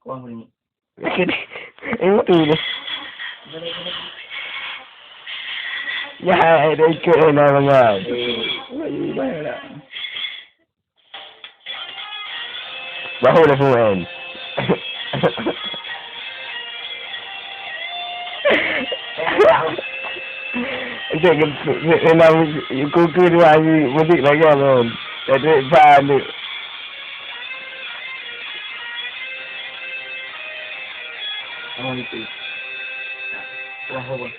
Kuah ni. Itu ni. Ya, ada ikut lah bangang. Baiklah. Bahu dah pun. Jangan kenapa kuku dua hari mudik lagi kan. Jadi pan ni. Oh itu. Wah, wah.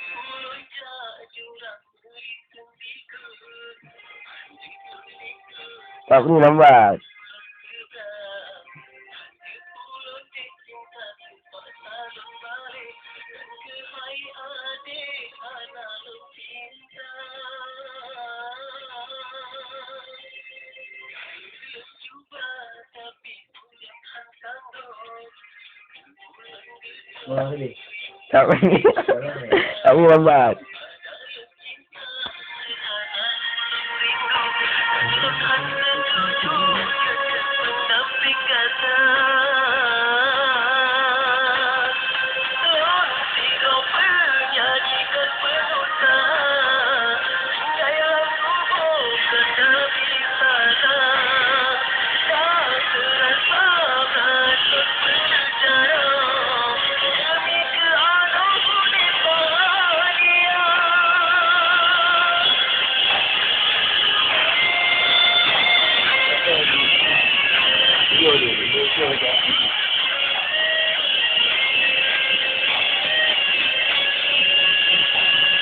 Tak perlu lambat. Wah, ni. Tak perlu. Tak perlu lambat.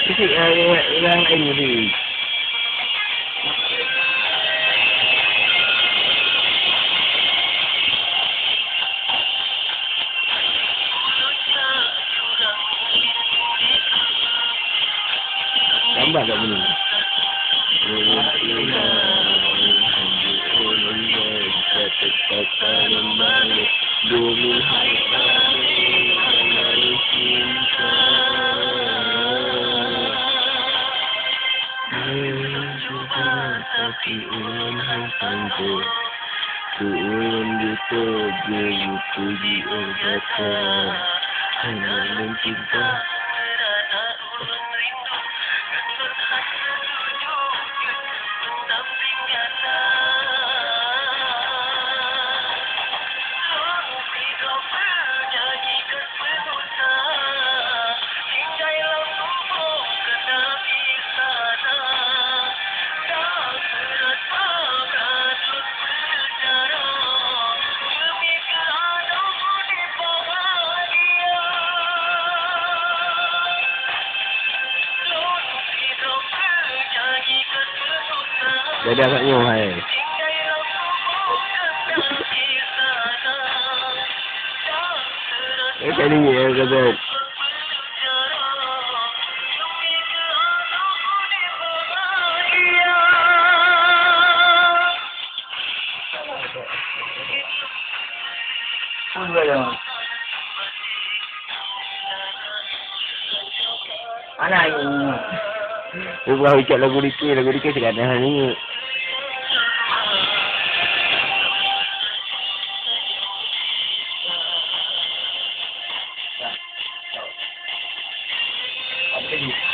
Fisik yang ini ni. Lambat tak bunyi. Tuhan buta jadi puji obatan hanya mencinta. Jadi agaknya hai. Kali ni kata. Anak ini. Bukan ucap lagu dikir sekarang ni.